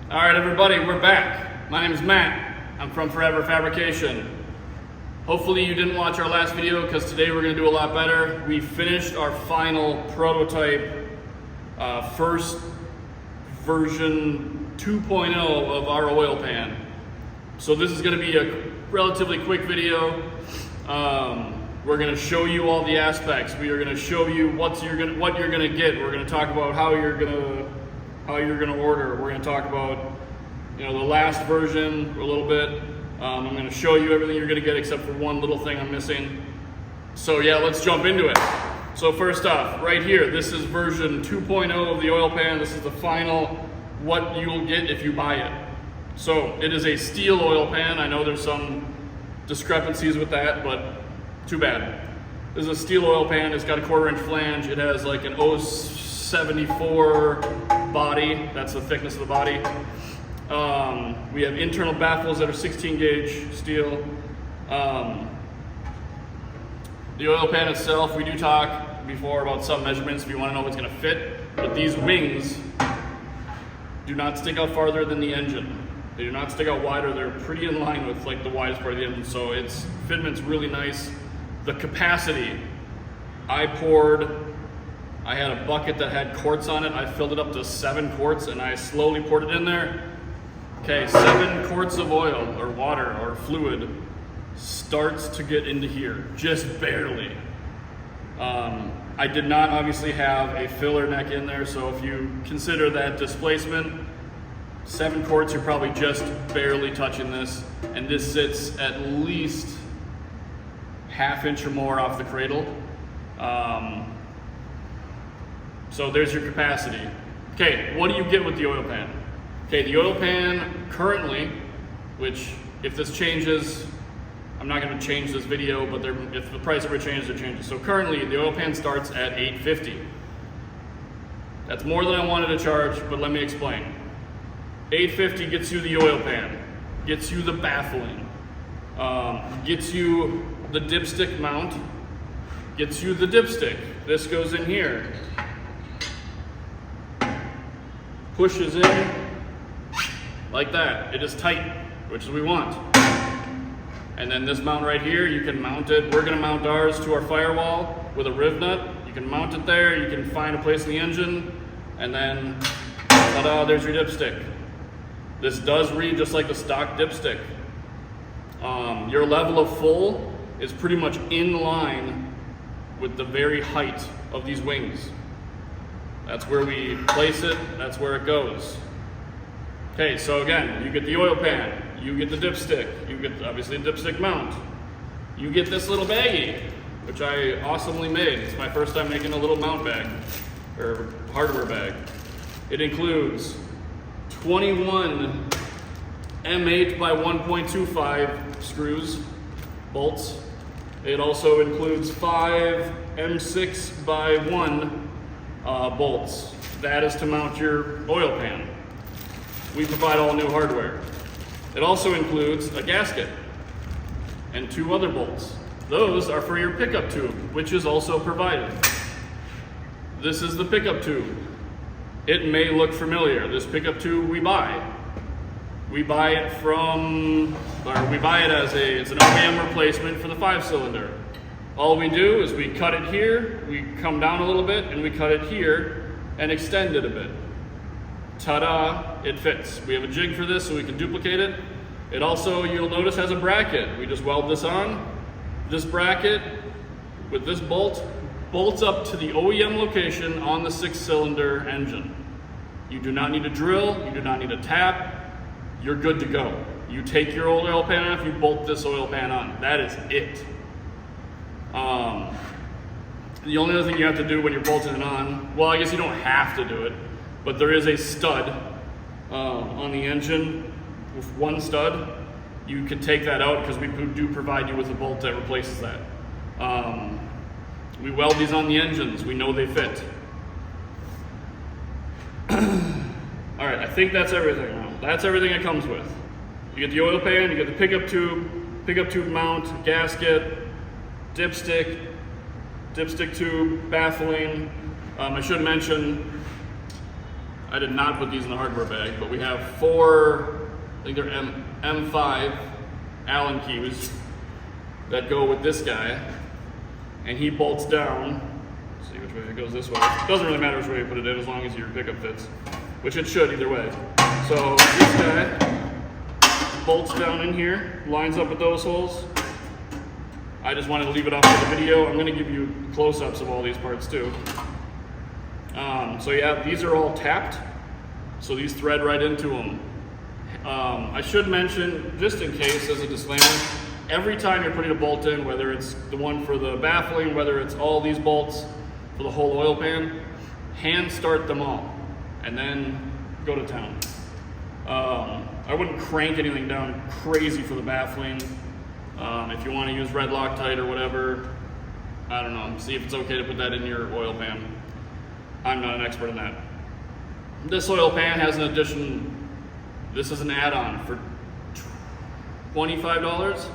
All right, everybody, we're back. My name is Matt. I'm from Fabrication. Hopefully you didn't watch our last video because today we're going to do a lot better. We finished our final prototype, first version 2.0 of our oil pan. So this is going to be a relatively quick video. We're going to show you all the aspects. We are going to show you what you're going to get. We're going to talk about how you're going to order. We're going to talk about the last version a little bit. I'm going to show you everything you're going to get except for one little thing I'm missing. So yeah, let's jump into it. So first off, right here, this is version 2.0 of the oil pan. This is the final what you'll get if you buy it. So it is a steel oil pan. I know there's some discrepancies with that, but too bad. This is a steel oil pan. It's got a 1/4-inch flange. It has like an 0.74 body. That's the thickness of the body. We have internal baffles that are 16 gauge steel. The oil pan itself, we do talk before about some measurements if you want to know what's going to fit, but these wings do not stick out farther than the engine. They do not stick out wider. They're pretty in line with like the widest part of the engine, so its fitment's really nice. The capacity, I had a bucket that had quarts on it. I filled it up to 7 quarts and I slowly poured it in there. Okay, 7 quarts of oil or water or fluid starts to get into here, just barely. I did not obviously have a filler neck in there, so if you consider that displacement, 7 quarts, you're probably just barely touching this, and this sits at least 1/2 inch or more off the cradle. So there's your capacity. Okay, what do you get with the oil pan? Okay, the oil pan currently, which if this changes, I'm not going to change this video, but if the price ever changes, it changes. So currently, the oil pan starts at $8.50. That's more than I wanted to charge, but let me explain. $8.50 gets you the oil pan, gets you the baffling, gets you the dipstick mount, gets you the dipstick. This goes in here, pushes in like that. It is tight, which is what we want. And then this mount right here, you can mount it. We're gonna mount ours to our firewall with a riv nut. You can mount it there, you can find a place in the engine, and then ta-da, there's your dipstick. This does read just like the stock dipstick. Your level of full is pretty much in line with the very height of these wings. That's where we place it, that's where it goes. Okay, so again, you get the oil pan, you get the dipstick, you get obviously a dipstick mount, you get this little baggie, which I awesomely made. It's my first time making a little mount bag, or hardware bag. It includes 21 M8 by 1.25 screws, bolts. It also includes 5 M6 by 1 bolts. That is to mount your oil pan. We provide all new hardware. It also includes a gasket and 2 other bolts. Those are for your pickup tube, which is also provided. This is the pickup tube. It may look familiar. This pickup tube we buy. We buy it it's an OEM replacement for the 5-cylinder. All we do is we cut it here, we come down a little bit, and we cut it here and extend it a bit. Ta-da, it fits. We have a jig for this so we can duplicate it. It also, you'll notice, has a bracket. We just weld this on. This bracket with this bolt bolts up to the OEM location on the 6-cylinder engine. You do not need to drill, you do not need to tap, you're good to go. You take your old oil pan off, you bolt this oil pan on. That is it. The only other thing you have to do when you're bolting it on, well, I guess you don't have to do it, but there is a stud on the engine with 1 stud. You can take that out because we do provide you with a bolt that replaces that. We weld these on the engines. We know they fit. All right, I think that's everything now. That's everything it comes with. You get the oil pan, you get the pickup tube mount, gasket, dipstick tube, baffling. I should mention, I did not put these in the hardware bag, but we have 4, I think they're M5 Allen keys that go with this guy, and he bolts down. Let's see which way it goes this way. It doesn't really matter which way you put it in as long as your pickup fits, which it should either way. So this guy bolts down in here, lines up with those holes. I just wanted to leave it off for the video. I'm going to give you close-ups of all these parts too. So yeah, these are all tapped, so these thread right into them. I should mention, just in case as a disclaimer, every time you're putting a bolt in, whether it's the one for the baffling, whether it's all these bolts for the whole oil pan, hand start them all and then go to town. I wouldn't crank anything down crazy for the baffling. If you want to use red Loctite or whatever, I don't know, see if it's okay to put that in your oil pan. I'm not an expert in that. This oil pan has an addition, this is an add-on for $25.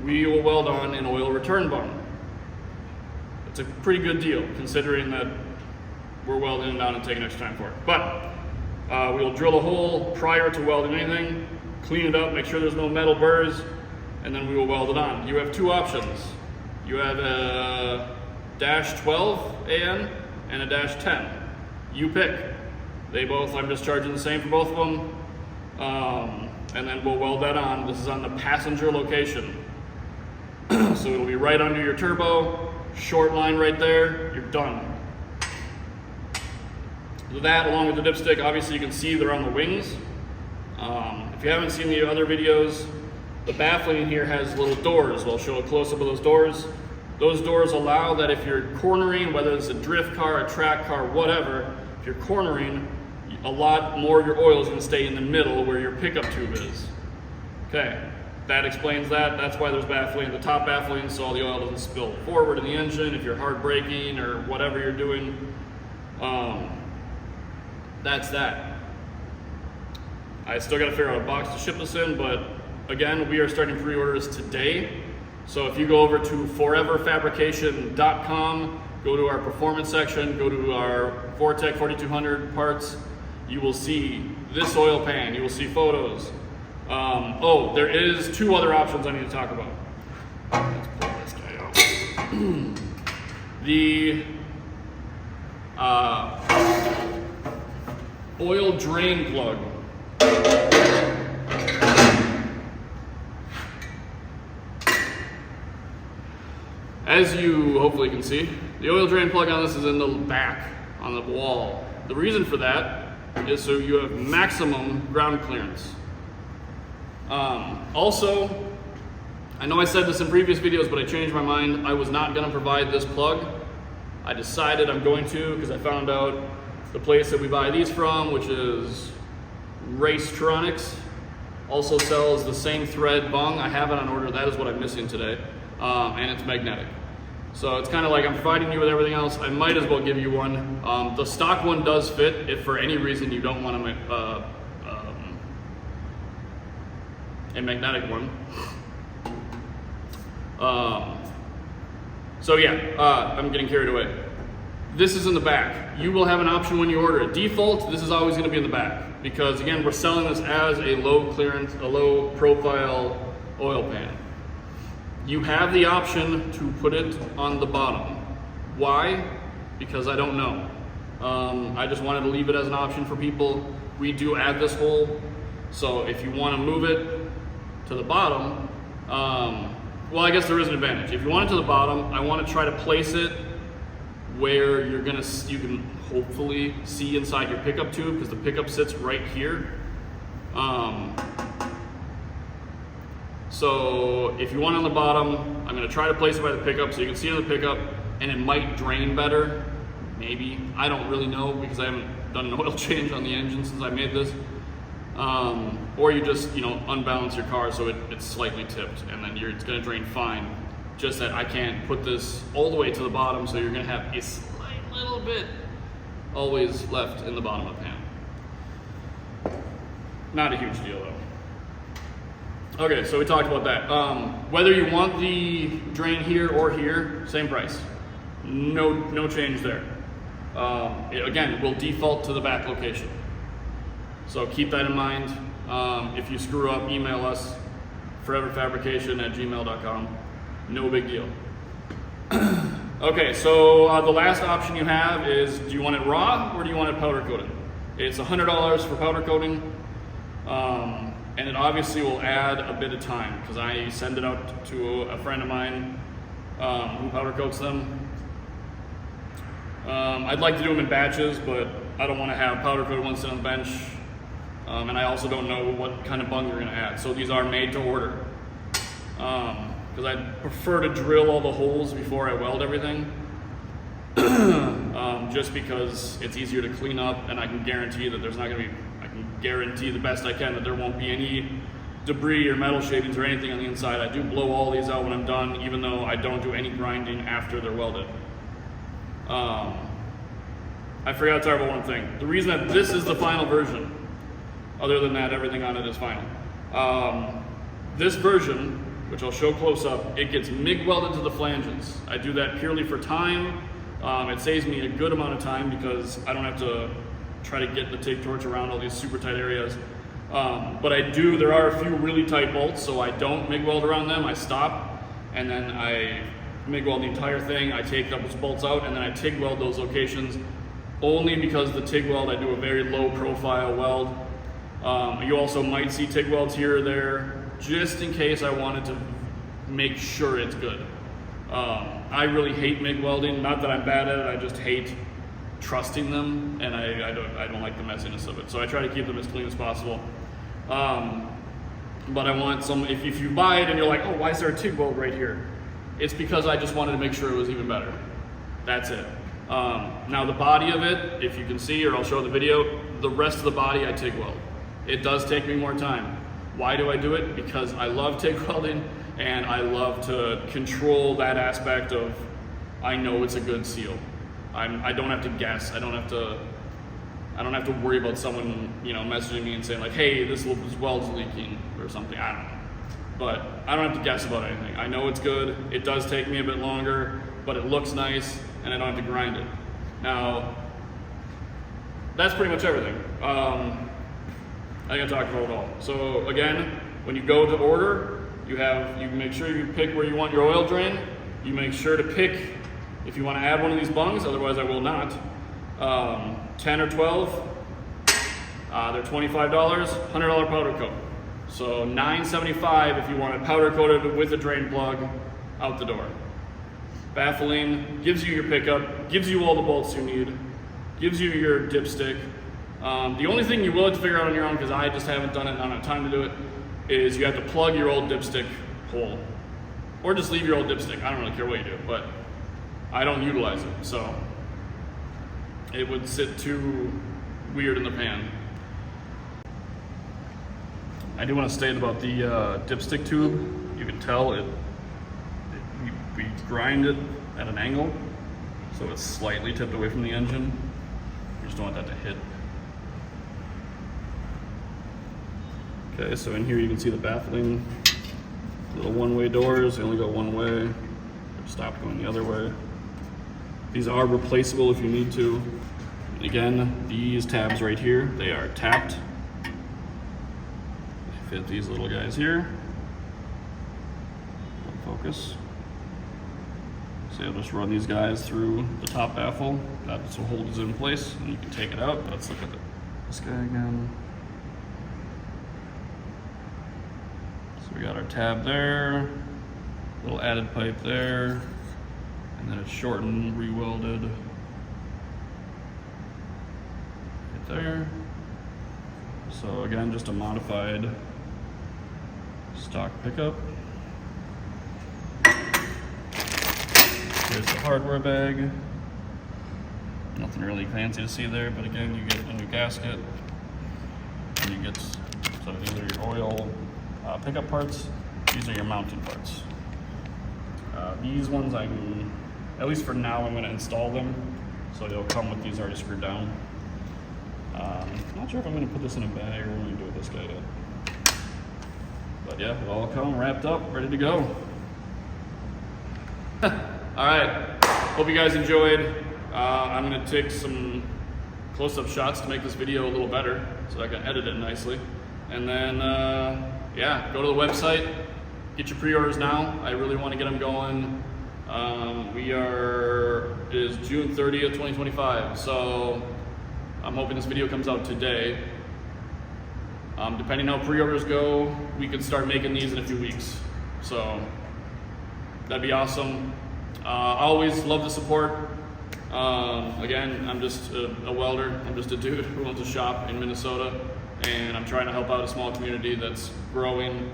We will weld on an oil return bung. It's a pretty good deal considering that we're welding it down and taking extra time for it. But we will drill a hole prior to welding anything, clean it up, make sure there's no metal burrs, and then we will weld it on. You have 2 options. You have a -12 AN and a -10. You pick. They both, I'm just charging the same for both of them. And then we'll weld that on. This is on the passenger location. So it'll be right under your turbo, short line right there, you're done. That along with the dipstick, obviously you can see they're on the wings. If you haven't seen the other videos, the baffling in here has little doors. I'll show a close-up of those doors. Those doors allow that if you're cornering, whether it's a drift car, a track car, whatever, if you're cornering, a lot more of your oil is going to stay in the middle where your pickup tube is. Okay, that explains that. That's why there's baffling, the top baffling, so all the oil doesn't spill forward in the engine if you're hard braking or whatever you're doing. That's that. I still got to figure out a box to ship this in, but again, we are starting pre-orders today. So if you go over to foreverfabrication.com, go to our performance section, go to our Vortec 4200 parts, you will see this oil pan, you will see photos. Oh, there is 2 other options I need to talk about. Let's pull this guy out. The oil drain plug. As you hopefully can see, the oil drain plug on this is in the back on the wall. The reason for that is so you have maximum ground clearance. Also, I know I said this in previous videos, but I changed my mind. I was not going to provide this plug. I decided I'm going to because I found out the place that we buy these from, which is Racetronics, also sells the same thread bung. I have it on order. That is what I'm missing today. And it's magnetic. So it's kind of like I'm providing you with everything else. I might as well give you one. The stock one does fit if for any reason you don't want a magnetic one. So yeah, I'm getting carried away. This is in the back. You will have an option when you order it. Default, this is always going to be in the back because again, we're selling this as a low clearance, a low profile oil pan. You have the option to put it on the bottom. Why? Because I don't know. I just wanted to leave it as an option for people. We do add this hole, so if you want to move it to the bottom, well, I guess there is an advantage. If you want it to the bottom, I want to try to place it where you can hopefully see inside your pickup tube because the pickup sits right here. So if you want it on the bottom, I'm going to try to place it by the pickup so you can see it on the pickup and it might drain better. Maybe. I don't really know because I haven't done an oil change on the engine since I made this. Or you just, unbalance your car so it's slightly tipped and then it's going to drain fine. Just that I can't put this all the way to the bottom, so you're going to have a slight little bit always left in the bottom of the pan. Not a huge deal though. Okay, so we talked about that. Whether you want the drain here or here, same price. No change there. again, it will default to the back location. So keep that in mind. If you screw up, email us, foreverfabrication@gmail.com. No big deal. Okay, so the last option you have is, do you want it raw or do you want it powder coated? It's $100 for powder coating, and it obviously will add a bit of time because I send it out to a friend of mine who powder coats them. I'd like to do them in batches, but I don't want to have powder coated ones sit on the bench, and I also don't know what kind of bung you're going to add. So these are made to order, because I prefer to drill all the holes before I weld everything, just because it's easier to clean up, and I can guarantee that there's not going to be, I can guarantee the best I can that there won't be any debris or metal shavings or anything on the inside. I do blow all these out when I'm done, even though I don't do any grinding after they're welded. I forgot to talk about one thing. The reason that this is the final version, other than that everything on it is final. This version, which I'll show close up, it gets MIG welded to the flanges. I do that purely for time. It saves me a good amount of time because I don't have to try to get the TIG torch around all these super tight areas. But I do, there are a few really tight bolts, so I don't MIG weld around them. I stop, and then I MIG weld the entire thing. I take those bolts out, and then I TIG weld those locations, only because the TIG weld, I do a very low profile weld. You also might see TIG welds here or there, just in case I wanted to make sure it's good. I really hate MIG welding, not that I'm bad at it, I just hate trusting them, and I don't like the messiness of it. So I try to keep them as clean as possible. But I want some, if you buy it and you're like, oh, why is there a TIG weld right here? It's because I just wanted to make sure it was even better. That's it. Now the body of it, if you can see, or I'll show the video, the rest of the body I TIG weld. It does take me more time. Why do I do it? Because I love TIG welding, and I love to control that aspect of, I know it's a good seal. I don't have to guess. I don't have to worry about someone, messaging me and saying like, hey, this weld's leaking or something. I don't know. But I don't have to guess about anything. I know it's good. It does take me a bit longer, but it looks nice, and I don't have to grind it. Now, that's pretty much everything. I think I talked about it all. So again, when you go to order, you make sure you pick where you want your oil drain. You make sure to pick if you want to add one of these bungs, otherwise I will not. 10 or 12, they're $25, $100 powder coat. So $9.75 if you want it powder coated with a drain plug out the door. Baffling, gives you your pickup, gives you all the bolts you need, gives you your dipstick. The only thing you will have to figure out on your own, because I just haven't done it and I don't have time to do it, is you have to plug your old dipstick hole. Or just leave your old dipstick. I don't really care what you do, but I don't utilize it, so it would sit too weird in the pan. I do want to state about the dipstick tube. You can tell we grind it at an angle, so it's slightly tipped away from the engine. You just don't want that to hit. Okay, so in here you can see the baffling. Little one-way doors, they only go one way. Stop going the other way. These are replaceable if you need to. And again, these tabs right here, they are tapped. They fit these little guys here. Focus. So you'll just run these guys through the top baffle. That's what holds it in place, and you can take it out. Let's look at this guy again. So we got our tab there, little added pipe there, and then it's shortened, re-welded right there. So again, just a modified stock pickup. Here's the hardware bag. Nothing really fancy to see there, but again, you get a new gasket, and you get, so these are your oil pickup parts. These are your mounting parts. These ones I can, at least for now, I'm going to install them, so they'll come with these already screwed down. Not sure if I'm going to put this in a bag or what I'm going to do with this guy yet. But yeah, it'll all come wrapped up, ready to go. All right, hope you guys enjoyed. I'm gonna take some close-up shots to make this video a little better so I can edit it nicely. And then, yeah, go to the website, get your pre-orders now. I really want to get them going. It is June 30th, 2025, so I'm hoping this video comes out today. Depending how pre-orders go, we could start making these in a few weeks. So that'd be awesome. I always love the support. Again, I'm just a welder. I'm just a dude who owns a shop in Minnesota, and I'm trying to help out a small community that's growing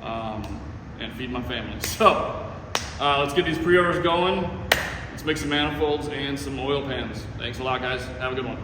and feed my family. So let's get these pre-orders going. Let's make some manifolds and some oil pans. Thanks a lot, guys. Have a good one.